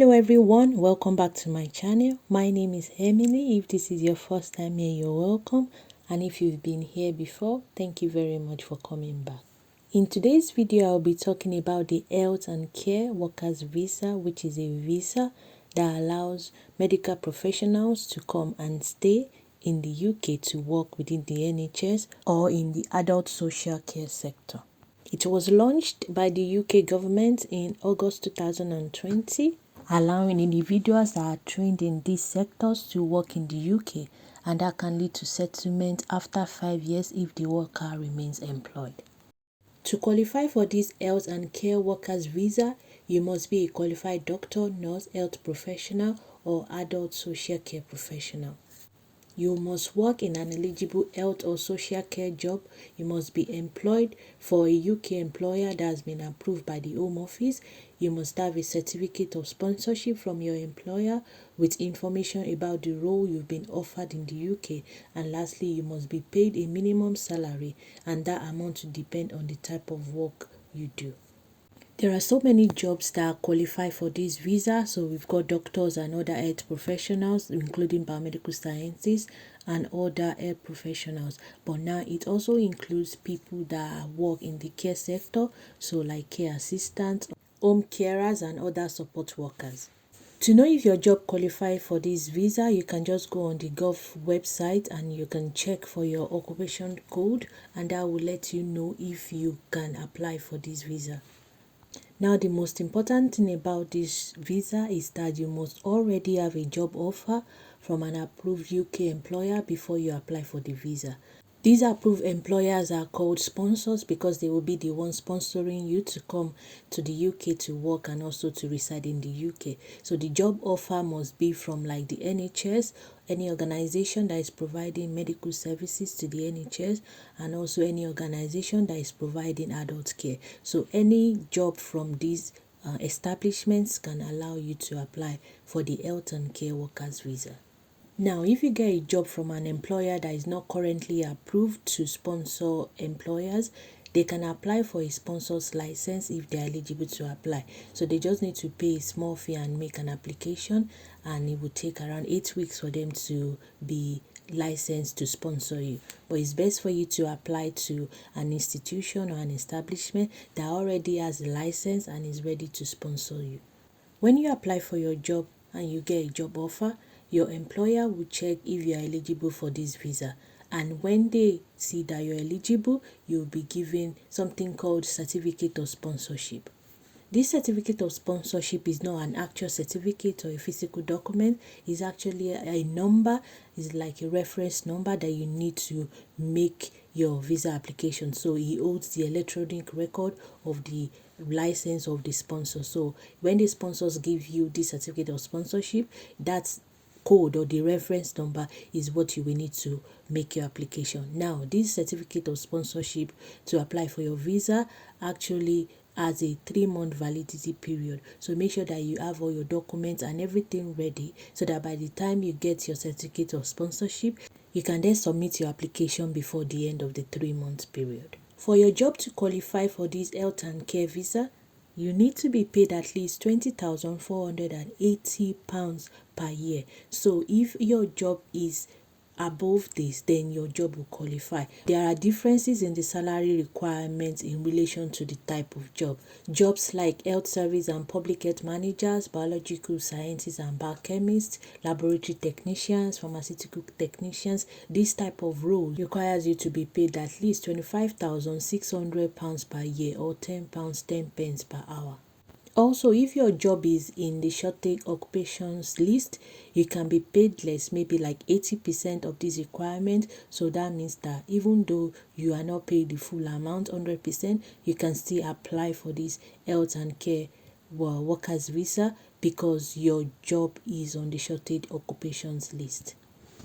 Hello everyone, welcome back to my channel. My name is Emily. If this is your first time here, you're welcome, and if you've been here before, thank you very much for coming back. In today's video, I'll be talking about the Health and Care Workers Visa, which is a visa that allows medical professionals to come and stay in the UK to work within the NHS or in the adult social care sector. It was launched by the UK government in August 2020, allowing individuals that are trained in these sectors to work in the UK, and that can lead to settlement after 5 years if the worker remains employed. To qualify for this Health and Care Workers Visa, you must be a qualified doctor, nurse, health professional, or adult social care professional. You must work in an eligible health or social care job. You must be employed for a UK employer that has been approved by the Home Office. You must have a certificate of sponsorship from your employer with information about the role you've been offered in the UK. And lastly, you must be paid a minimum salary, and that amount will depend on the type of work you do. There are so many jobs that qualify for this visa. So we've got doctors and other health professionals, including biomedical sciences and other health professionals. But now it also includes people that work in the care sector, so like care assistants, home carers, and other support workers. To know if your job qualifies for this visa, you can just go on the Gov website and you can check for your occupation code, and that will let you know if you can apply for this visa. Now, the most important thing about this visa is that you must already have a job offer from an approved UK employer before you apply for the visa. These approved employers are called sponsors because they will be the ones sponsoring you to come to the UK to work and also to reside in the UK. So the job offer must be from like the NHS, any organization that is providing medical services to the NHS, and also any organization that is providing adult care. So any job from these establishments can allow you to apply for the Health and Care Workers Visa. Now, if you get a job from an employer that is not currently approved to sponsor employers, they can apply for a sponsor's license if they are eligible to apply. So they just need to pay a small fee and make an application, and it will take around 8 weeks for them to be licensed to sponsor you. But it's best for you to apply to an institution or an establishment that already has a license and is ready to sponsor you. When you apply for your job and you get a job offer, your employer will check if you are eligible for this visa. And when they see that you're eligible, you'll be given something called certificate of sponsorship. This certificate of sponsorship is not an actual certificate or a physical document. It's actually a number. It's like a reference number that you need to make your visa application. So it holds the electronic record of the license of the sponsor. So when the sponsors give you this certificate of sponsorship, that's code or the reference number is what you will need to make your application. Now, this certificate of sponsorship to apply for your visa actually has a 3-month validity period. So make sure that you have all your documents and everything ready so that by the time you get your certificate of sponsorship, you can then submit your application before the end of the 3-month period. For your job to qualify for this Health and Care Visa, you need to be paid at least £20,480 per year. So if your job is above this, then your job will qualify. There are differences in the salary requirements in relation to the type of job. Jobs like health service and public health managers, biological sciences and biochemists, laboratory technicians, pharmaceutical technicians, this type of role requires you to be paid at least £25,600 per year or £10, 10 pence per hour. Also, if your job is in the shortage occupations list, you can be paid less, maybe like 80% of this requirement. So that means that even though you are not paid the full amount, 100%, you can still apply for this Health and Care Workers Visa because your job is on the shortage occupations list.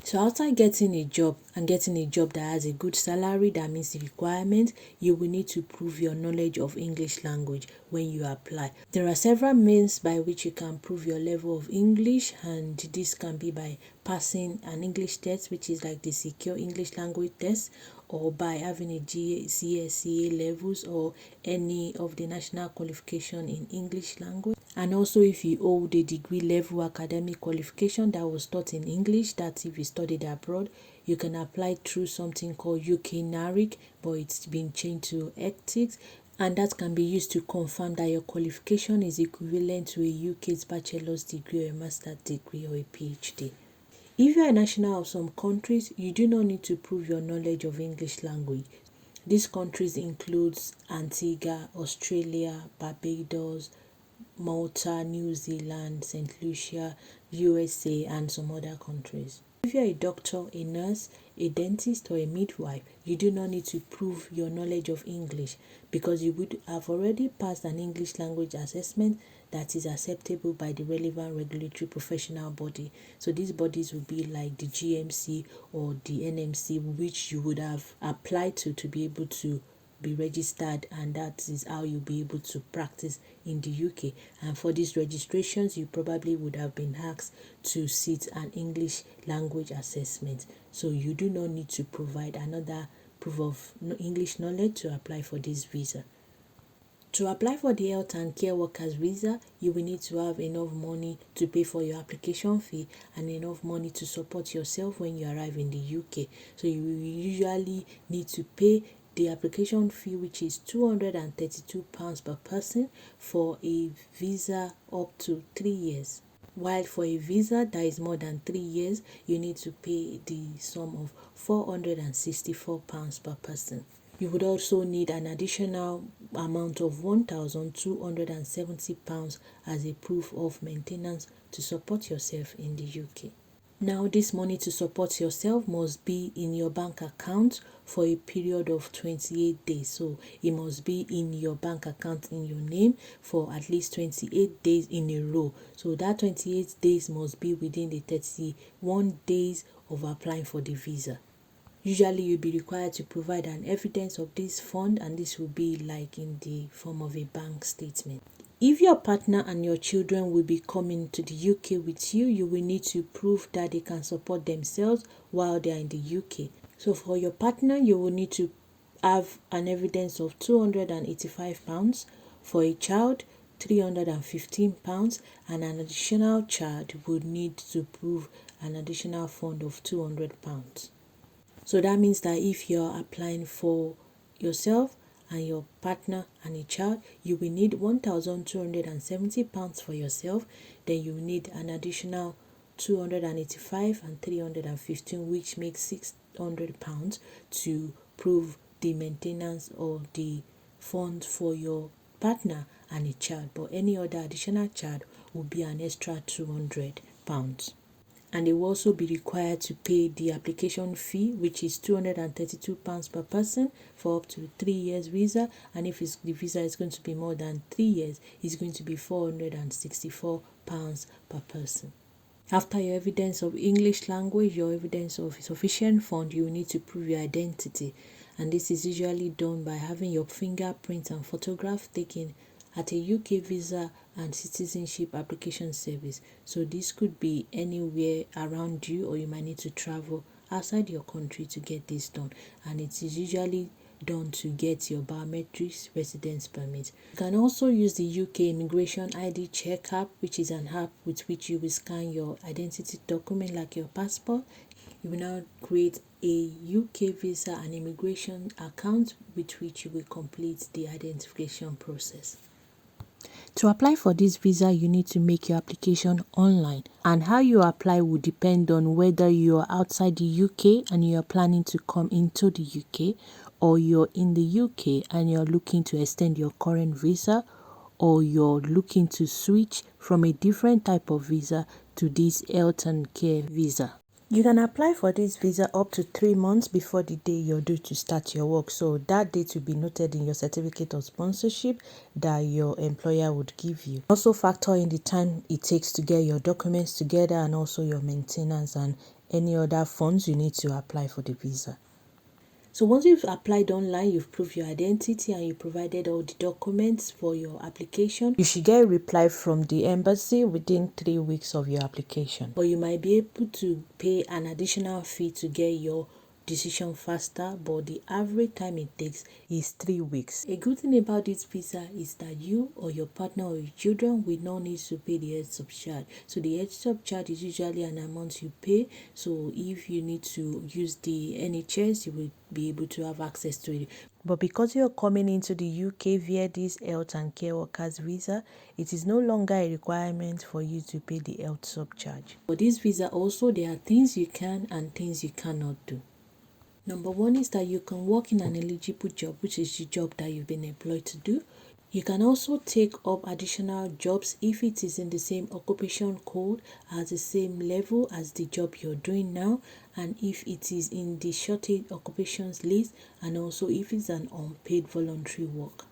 So after getting a job and getting a job that has a good salary, that means the requirement, you will need to prove your knowledge of English language when you apply. There are several means by which you can prove your level of English, and this can be by passing an English test, which is like the secure English language test, or by having a GCSE levels or any of the national qualification in English language. And also if you hold a degree level academic qualification that was taught in English, that's if you studied abroad, you can apply through something called UK NARIC, but it's been changed to ethics, and that can be used to confirm that your qualification is equivalent to a UK's bachelor's degree or a master's degree or a PhD. If you are a national of some countries, you do not need to prove your knowledge of English language. These countries include Antigua, Australia, Barbados, Malta, New Zealand, St. Lucia, USA, and some other countries. If you're a doctor, a nurse, a dentist, or a midwife, you do not need to prove your knowledge of English because you would have already passed an English language assessment that is acceptable by the relevant regulatory professional body. So these bodies would be like the GMC or the NMC, which you would have applied to be able to be registered, and that is how you'll be able to practice in the UK. And for these registrations, you probably would have been asked to sit an English language assessment. So you do not need to provide another proof of English knowledge to apply for this visa. To apply for the health and care workers visa, you will need to have enough money to pay for your application fee and enough money to support yourself when you arrive in the UK. So you will usually need to pay the application fee, which is £232 per person for a visa up to 3 years. While for a visa that is more than 3 years, you need to pay the sum of £464 per person. You would also need an additional amount of £1,270 as a proof of maintenance to support yourself in the UK. Now, this money to support yourself must be in your bank account for a period of 28 days. So it must be in your bank account in your name for at least 28 days in a row. So that 28 days must be within the 31 days of applying for the visa. Usually you'll be required to provide an evidence of this fund, and this will be like in the form of a bank statement. If your partner and your children will be coming to the UK with you, you will need to prove that they can support themselves while they are in the UK. So for your partner, you will need to have an evidence of £285. For a child, £315, and an additional child would need to prove an additional fund of £200. So that means that if you're applying for yourself and your partner and a child, you will need £1,270 for yourself. Then you will need an additional £285 and £315, which makes £600 to prove the maintenance or the fund for your partner and a child. But any other additional child will be an extra £200. And they will also be required to pay the application fee, which is £232 per person for up to 3 years visa. And if the visa is going to be more than 3 years, it's going to be £464 per person. After your evidence of English language, your evidence of sufficient fund, you will need to prove your identity. And this is usually done by having your fingerprint and photograph taken at a UK visa and citizenship application service. So this could be anywhere around you, or you might need to travel outside your country to get this done. And it is usually done to get your biometrics residence permit. You can also use the UK Immigration ID Check app, which is an app with which you will scan your identity document like your passport. You will now create a UK visa and immigration account with which you will complete the identification process. To apply for this visa, you need to make your application online, and how you apply will depend on whether you are outside the UK and you are planning to come into the UK, or you're in the UK and you're looking to extend your current visa, or you're looking to switch from a different type of visa to this health and care visa. You can apply for this visa up to 3 months before the day you're due to start your work. So that date will be noted in your certificate of sponsorship that your employer would give you. Also factor in the time it takes to get your documents together, and also your maintenance and any other funds you need to apply for the visa. So once you've applied online, you've proved your identity and you provided all the documents for your application, you should get a reply from the embassy within 3 weeks of your application. Or you might be able to pay an additional fee to get your decision faster, but the average time it takes is 3 weeks. A good thing about this visa is that you or your partner or your children will not need to pay the head subcharge. So the head subcharge is usually an amount you pay. So if you need to use the NHS, you will be able to have access to it. But because you're coming into the UK via this health and care workers visa, it is no longer a requirement for you to pay the health subcharge. For this visa also, there are things you can and things you cannot do. Number one is that you can work in an eligible job, which is the job that you've been employed to do. You can also take up additional jobs if it is in the same occupation code at the same level as the job you're doing now, and if it is in the shortage occupations list, and also if it's an unpaid voluntary work.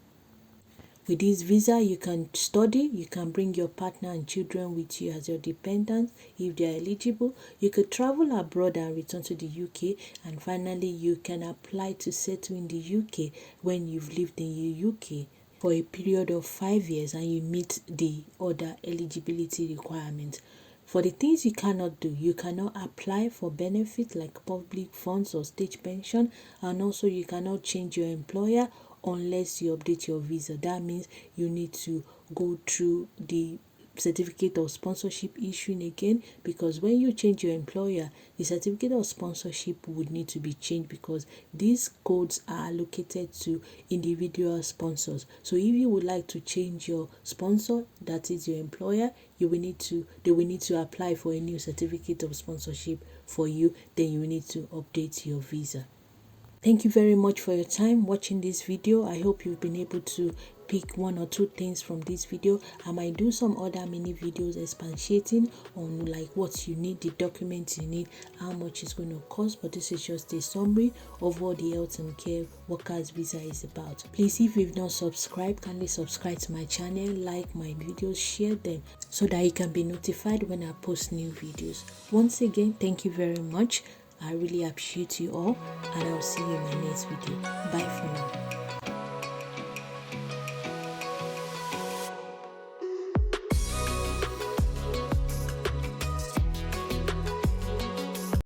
With this visa, you can study, you can bring your partner and children with you as your dependents if they are eligible. You could travel abroad and return to the UK. And finally, you can apply to settle in the UK when you've lived in the UK for a period of 5 years and you meet the other eligibility requirements. For the things you cannot do, you cannot apply for benefits like public funds or state pension, and also you cannot change your employer unless you update your visa. That means you need to go through the certificate of sponsorship issuing again, because when you change your employer, the certificate of sponsorship would need to be changed because these codes are allocated to individual sponsors. So if you would like to change your sponsor, that is your employer, they will need to apply for a new certificate of sponsorship for you. Then you will need to update your visa. Thank you very much for your time watching this video. I hope you've been able to pick one or two things from this video. I might do some other mini videos expatiating on like what you need, the documents you need, how much it's going to cost, but this is just a summary of what the health and care workers visa is about. Please, if you've not subscribed, kindly subscribe to my channel, like my videos, share them so that you can be notified when I post new videos. Once again, thank you very much. I really appreciate you all, and I'll see you in my next video. Bye for now.